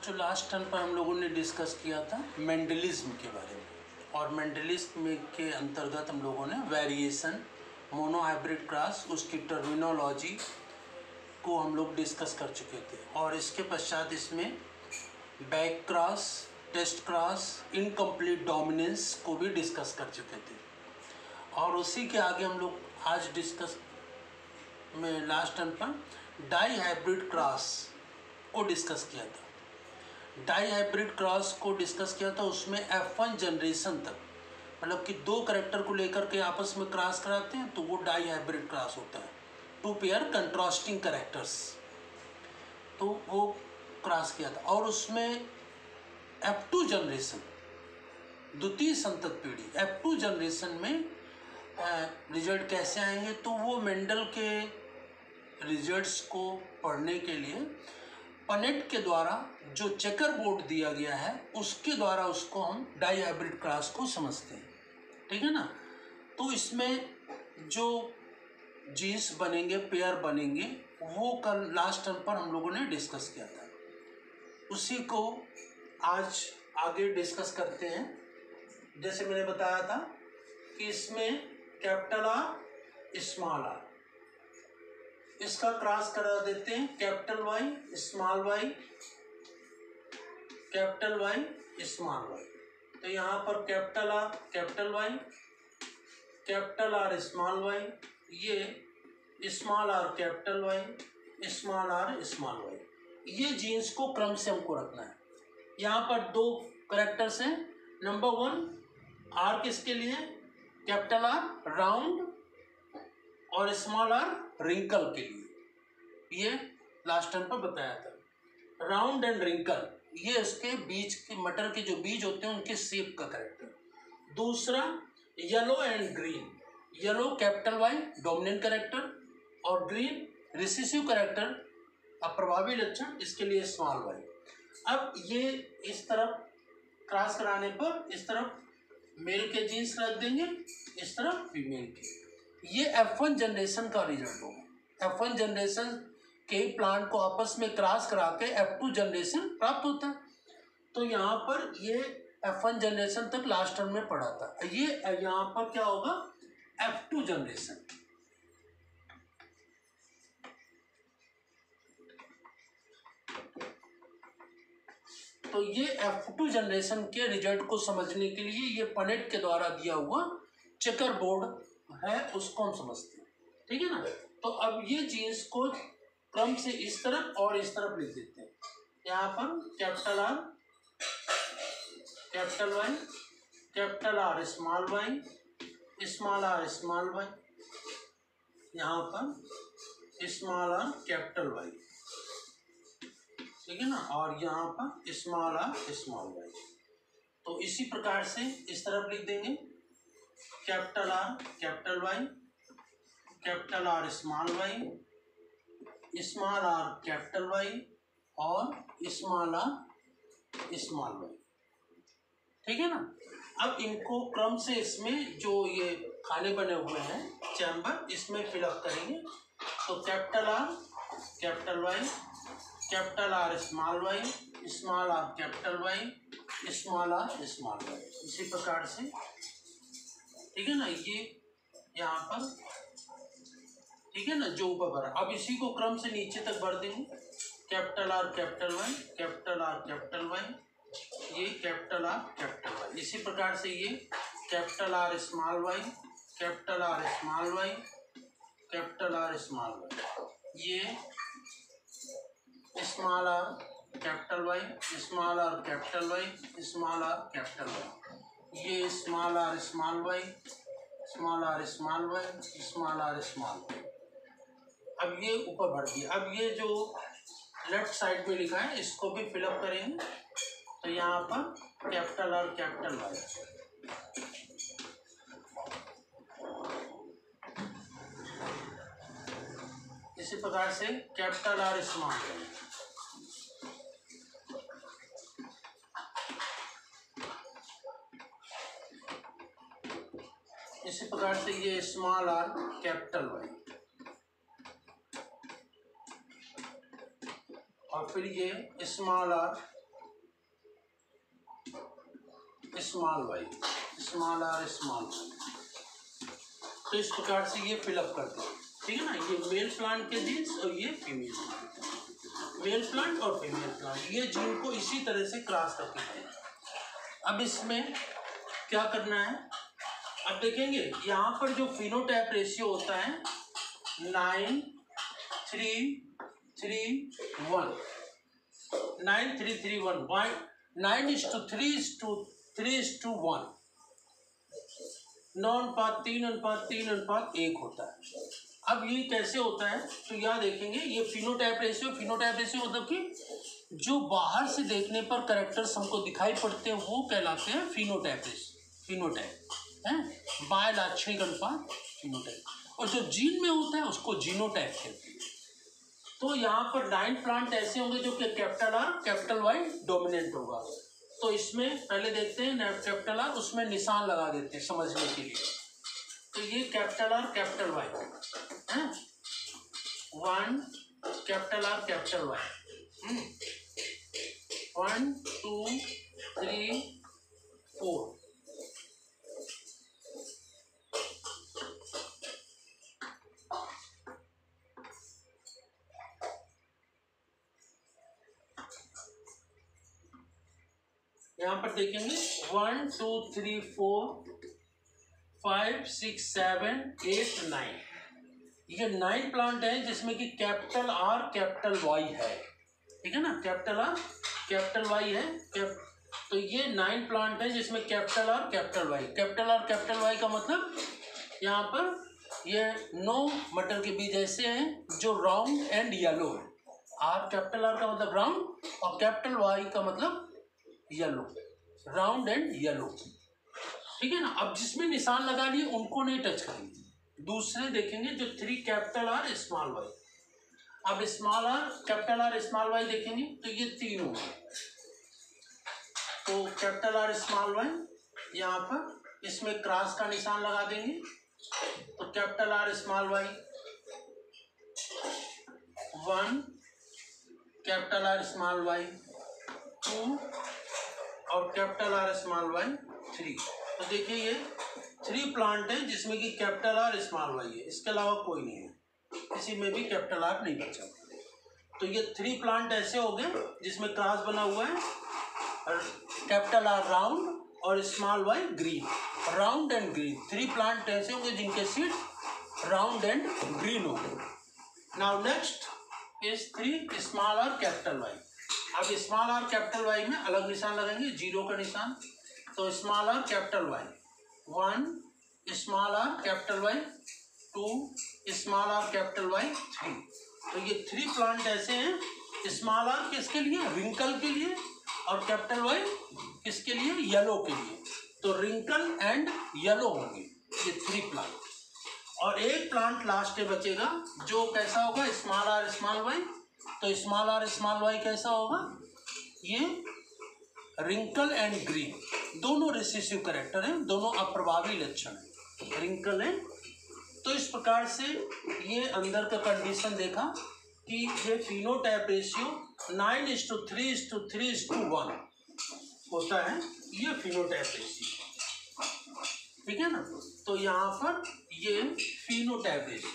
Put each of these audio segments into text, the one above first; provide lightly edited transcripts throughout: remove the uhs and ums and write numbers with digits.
बच्चों last term पर हम लोगों ने डिस्कस किया था मेंडलिज्म के बारे में, और मेंडलिज्म में के अंतर्गत हम लोगों ने वेरिएशन, मोनोहाइब्रिड क्रॉस, उसकी टर्मिनोलॉजी को हम लोग डिस्कस कर चुके थे। और इसके पश्चात इसमें back cross, test cross, incomplete dominance को भी डिस्कस कर चुके थे। और उसी के आगे हम लोग आज डिस्कस में लास्ट टर्म पर डाई हाइब्रिड क्रॉस को डिस्कस किया था। डाई हाइब्रिड क्रॉस को डिस्कस किया था, उसमें F1 जनरेशन तक, मतलब कि दो करेक्टर को लेकर के आपस में क्रॉस कराते हैं तो वो डाई हाइब्रिड क्रॉस होता है, टू पेयर कंट्रास्टिंग करेक्टर्स, तो वो क्रॉस किया था। और उसमें F2 जनरेशन, द्वितीय संतत पीढ़ी, F2 जनरेशन में रिजल्ट कैसे आएंगे, तो वो मेंडल के रिजल्ट्स को पढ़ने के लिए पनेट के द्वारा जो चेकर बोर्ड दिया गया है उसके द्वारा उसको हम डाई हाइब्रिड क्रॉस को समझते हैं, ठीक है ना। तो इसमें जो जीन्स बनेंगे, पेयर बनेंगे, वो कल लास्ट टर्म पर हम लोगों ने डिस्कस किया था, उसी को आज आगे डिस्कस करते हैं। जैसे मैंने बताया था कि इसमें कैपिटल आर, स्मॉल आर, इसका क्रॉस करा देते हैं capital Y, small Y, capital Y, small Y. तो यहाँ पर capital R, capital Y, capital R, small Y, ये small R, capital Y, small R, small Y, ये जीन्स को क्रम से हमको रखना है। यहाँ पर दो करेक्टर्स हैं। नंबर 1 आर किसके लिए, कैपिटल आर राउंड और स्मॉल आर रिंकल के लिए, ये लास्ट टाइम पर बताया था। राउंड एंड रिंकल, ये इसके बीज के, मटर के जो बीज होते हैं उनके शेप का करेक्टर। दूसरा yellow and green, yellow capital Y dominant character और ग्रीन रिसेसिव करेक्टर, अप्रभावी लक्षण, इसके लिए स्मॉल वाई। अब ये इस तरफ क्रॉस कराने पर इस तरफ मेल के जीन्स रख देंगे, इस तरफ फीमेल के, ये F1 जनरेशन का रिजल्ट होगा। F1 जनरेशन के प्लांट को आपस में क्रॉस करा के F2 जनरेशन प्राप्त होता है। तो यहाँ पर ये F1 जनरेशन तक लास्ट टर्म में पढ़ा था, ये यहाँ पर क्या होगा, F2 जनरेशन। तो ये F2 जनरेशन के रिजल्ट को समझने के लिए ये पनेट के द्वारा दिया हुआ चेकर बोर्ड है, उसको हम समझते हैं, ठीक है ना। तो अब ये जीन्स को क्रम से इस तरफ और इस तरफ लिख देते हैं। यहाँ पर capital R, capital Y, capital R, small Y, small R, small Y, यहाँ पर स्मॉल आर, कैपिटल वाई, ठीक है ना, और यहाँ पर स्मॉल आर, स्मॉल वाई। तो इसी प्रकार से इस तरफ लिख देंगे capital R, capital Y, capital R, small Y, small R, capital Y और स्मॉल आर, स्मॉल वाई, ठीक है ना। अब इनको क्रम से इसमें जो ये खाने बने हुए हैं चैम्बर, इसमें फिलअप करेंगे। तो capital R, capital Y, capital R, small Y, small R, capital Y, small R, small Y, इसी प्रकार से, ठीक है ना। ये यहाँ पर, ठीक है ना, जो ऊपर भरा। अब इसी को क्रम से नीचे तक भर देंगे। Capital R, capital Y, capital R, capital Y, ये कैपिटल आर, कैपिटल वाई, इसी प्रकार से ये capital R, small Y, capital R, small Y, capital R, small Y, ये small R, capital Y, small R, capital Y, small R, capital Y, ये small R, small Y, small R, small Y, small R, small Y. अब ये ऊपर भर दिया। अब ये जो लेफ्ट साइड में लिखा है इसको भी फिलअप करेंगे। तो यहाँ पर कैपिटल आर, कैपिटल वाई, इसी प्रकार से कैपिटल आर, स्मॉल वाई, इसी प्रकार से ये स्मॉल आर, कैपिटल वाई, और फिर ये small R, small Y, small R small Y. तो इस प्रकार से ये फिलअप करते हैं, ठीक है ना। ये मेल प्लांट के जीन्स और ये फीमेल प्लांट, मेल प्लांट और फीमेल प्लांट, ये जीन को इसी तरह से क्रॉस करके करना। अब इसमें क्या करना है, अब देखेंगे यहाँ पर जो फिनोटाइप रेशियो होता है 9:3:3:1, 9:3:3:1, 9:3:3:1, 9:3:3:1 होता है। अब ये कैसे होता है, तो यहाँ देखेंगे ये फिनोटाइप रेशियो मतलब कि जो बाहर से देखने पर कैरेक्टर्स हमको दिखाई पड़ते हैं वो कहलाते हैं फिनोटाइप रेशियो, फिनोटाइप है, बाय लाक्षणिक अनुपात फिनोटाइप, और जो जीन में होता है उसको जीनोटाइप कहते हैं। तो यहाँ पर 9 प्लांट ऐसे होंगे जो कि capital R capital Y dominant होगा। तो इसमें पहले देखते हैं कैपिटल आर, उसमें निशान लगा देते हैं समझने के लिए। तो ये कैपिटल आर कैपिटल वाई है, 1 कैपिटल आर कैपिटल वाई, 1 2 3 4, यहाँ पर देखेंगे 1 2 3 4 5 6 7 8 9, ये 9 प्लांट है जिसमें कि कैपिटल आर कैपिटल वाई है, ठीक है ना, कैपिटल आर कैपिटल वाई है। तो ये 9 प्लांट है जिसमें capital R capital Y, capital R capital Y का मतलब यहाँ पर ये 9 मटर के बीज ऐसे हैं जो राउंड एंड येलो है। आर कैपिटल आर का मतलब राउंड और कैपिटल वाई का मतलब येलो, राउंड एंड येलो, ठीक है ना। अब जिसमें निशान लगा लिए उनको नहीं टच करेंगे, दूसरे देखेंगे जो 3 कैपिटल आर स्मॉल वाई। अब small R capital R small Y देखेंगे तो ये 3 होंगे। तो कैपिटल आर स्मॉल वाई यहाँ पर इसमें क्रॉस का निशान लगा देंगे। तो capital R small Y 1, capital R small Y 2 और कैपिटल आर स्मॉल वाई 3। तो देखिए ये 3 प्लांट है जिसमें कि कैपिटल आर स्मॉल वाई है, इसके अलावा कोई नहीं है, किसी में भी कैपिटल आर नहीं बचा। तो ये 3 प्लांट ऐसे हो गए जिसमें क्रॉस बना हुआ है, कैपिटल आर राउंड और small Y green, round and green. 3 plant ऐसे होंगे जिनके सीड राउंड एंड ग्रीन होंगे। Now next is 3 small R capital Y. अब स्मॉल आर कैपिटल वाई में अलग निशान लगाएंगे, 0 का निशान। तो small R capital Y 1, small R capital Y 2, small R capital Y 3। तो ये 3 प्लांट ऐसे हैं, स्मॉल आर किसके लिए, रिंकल के लिए, और कैपिटल वाई किसके लिए, येलो के लिए। तो रिंकल एंड येलो होंगे ये 3 प्लांट। और एक प्लांट लास्ट में बचेगा जो कैसा होगा, स्मॉल आर स्मॉल वाई। तो स्मॉल आर स्मॉल वाई कैसा होगा, ये रिंकल एंड ग्रीन, दोनों रिसेसिव कैरेक्टर हैं, दोनों अप्रभावी लक्षण हैं, रिंकल एंड। तो इस प्रकार से ये अंदर का कंडीशन देखा कि ये फिनोटाइप रेशियो 9:3:3:1 होता है, ये फिनोटाइप रेशियो, ठीक है ना। तो यहाँ पर ये फिनोटाइप रेशियो,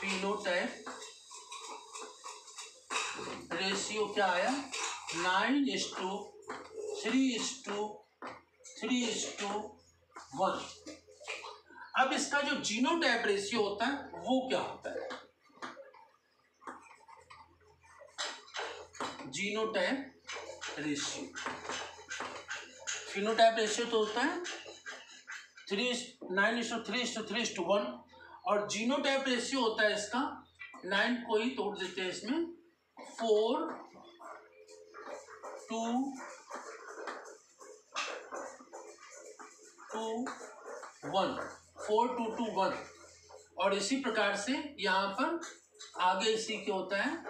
फिनोटाइप रेशियो क्या आया, 9:3:3:1। अब इसका जो जीनोटाइप रेशियो होता है वो क्या होता है, जीनोटाइप रेशियो, फिनोटाइप रेशियो तो होता है 9:3:3:1 और जीनोटाइप रेशियो होता है इसका 9 को ही तोड़ देते हैं इसमें, 4:2:1, 4:2:1। और इसी प्रकार से यहाँ पर आगे इसी के होता है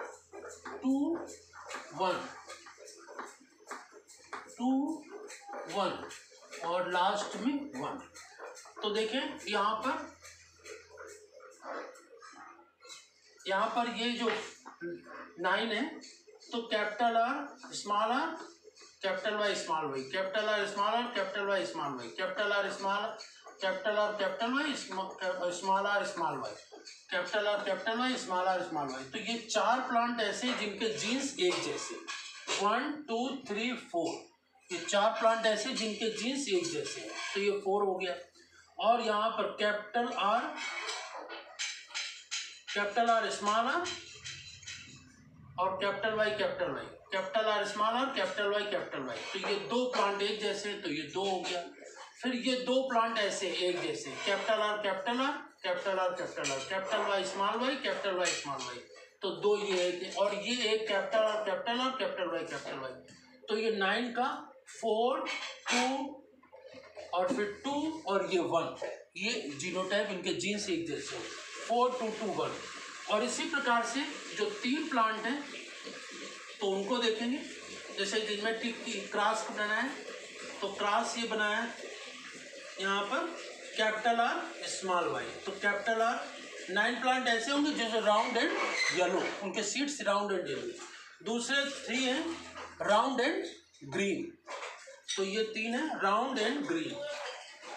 2:1 और लास्ट में 1। तो देखें यहाँ पर ये जो 9 है, तो capital R small R capital Y small Y, capital R small R capital Y small Y, capital R small capital R capital Y small R small Y, capital R capital Y small R small Y. तो ये 4 plant ऐसे जिनके jeans एक जैसे, 1 2 3 4, ये 4 plant ऐसे जिनके jeans एक जैसे हैं, तो ये 4 हो गया। और यहाँ पर कैपिटल आर स्मॉल आर और capital Y, capital R small R capital Y, तो ये 2 प्लांट एक जैसे, तो ये 2 हो गया। फिर ये 2 प्लांट ऐसे एक जैसे, capital R capital R capital R capital Y small Y, तो 2 ये एक, और ये एक कैपिटल आर कैपिटल वाई। तो ये 9 का 4 2 और फिर 2 और ये 1, ये जीनोटाइप, इनके जीन्स एक जैसे 4 2 2 1। और इसी प्रकार से जो 3 प्लांट हैं तो उनको देखेंगे, जैसे जिनमें क्रॉस बनाना है, तो क्रॉस ये बनाया है यहाँ पर कैपिटल आर स्मॉल वाई, तो कैपिटल आर 9 प्लांट ऐसे होंगे जैसे राउंड एंड येलो, उनके सीड्स राउंड एंड येलो। दूसरे 3 हैं राउंड एंड ग्रीन, तो ये 3 है राउंड एंड ग्रीन।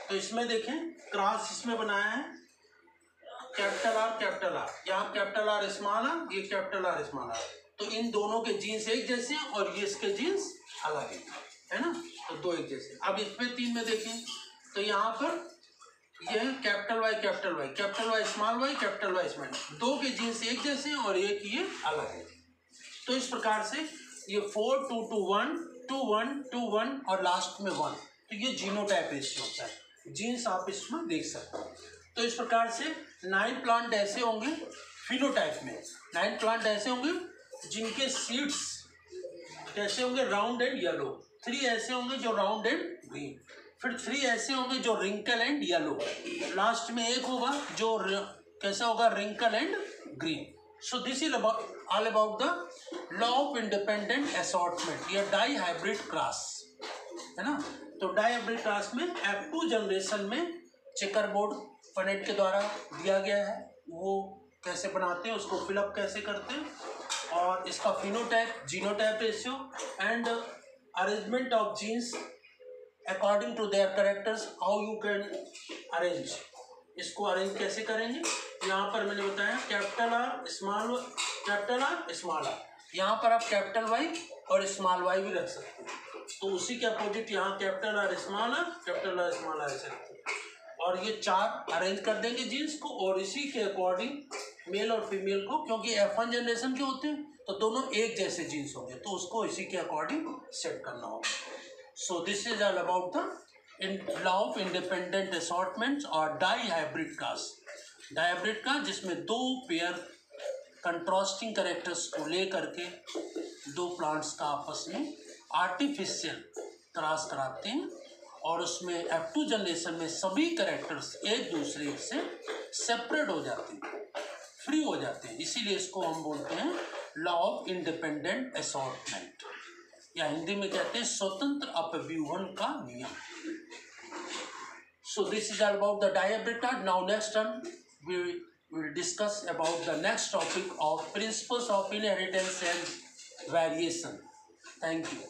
तो इसमें देखें क्रॉस इसमें बनाया है कैपिटल आर, यहाँ कैपिटल आर स्मॉल आर, ये कैपिटल आर स्मॉल आर, तो इन दोनों के जीन्स एक जैसे हैं और ये इसके जीन्स अलग है ना, तो 2 एक जैसे। अब इसमें 3 में देखें तो यहाँ पर ये है capital Y small Y, capital Y small, 2 के जीन्स एक जैसे हैं और एक ये अलग है। तो इस प्रकार से ये 4 2 2 1 2 1 2 1 और लास्ट में 1, तो ये जीनोटाइप रेशियो होता है, जीन्स आप इसमें देख सकते हो। तो इस प्रकार से 9 प्लांट ऐसे होंगे फिनोटाइप में, 9 प्लांट ऐसे होंगे जिनके सीड्स कैसे होंगे राउंड एंड येलो, 3 ऐसे होंगे जो राउंड एंड ग्रीन, फिर 3 ऐसे होंगे जो रिंकल एंड येलो, लास्ट में एक होगा जो कैसा होगा wrinkle and green. So this is all about the law of independent assortment, या डाई हाइब्रिड क्रॉस है ना। तो डाई हाइब्रिड क्रॉस में F2 जनरेशन में चेकर बोर्ड फनेट के द्वारा दिया गया है, वो कैसे बनाते हैं उसको फिलअप कैसे करते हैं, और इसका phenotype genotype ratio and arrangement of genes according to their characters, how you can arrange, इसको अरेंज कैसे करेंगे। यहाँ पर मैंने बताया कैपिटल आर स्मॉल आर, यहाँ पर आप कैपिटल वाई और स्मॉल वाई भी रख सकते हैं, तो उसी के अपोजिट यहाँ कैपिटल आर स्मॉल आर ऐसे रखते हैं, और ये 4 अरेंज कर देंगे जीन्स को, और इसी के अकॉर्डिंग मेल और फीमेल को, क्योंकि F1 जनरेशन के होते हैं तो दोनों एक जैसे जीन्स होंगे, तो उसको इसी के अकॉर्डिंग सेट करना होगा। So this is all about the law of independent assortments और डाई हाइब्रिड क्रॉस, डायब्रिड का जिसमें 2 पेयर कंट्रास्टिंग कैरेक्टर्स को ले करके 2 प्लांट्स का आपस में आर्टिफिशियल क्रॉस कराते हैं, और उसमें F2 जनरेशन में सभी कैरेक्टर्स एक दूसरे से सेपरेट हो जाते हैं, फ्री हो जाते हैं, इसीलिए इसको हम बोलते हैं लॉ ऑफ इंडिपेंडेंट असॉर्टमेंट, या हिंदी में कहते हैं स्वतंत्र अपव्यूहन का नियम। So this is all about the dihybrid card. Now next time we will discuss about the next topic of principles of inheritance and variation. Thank you.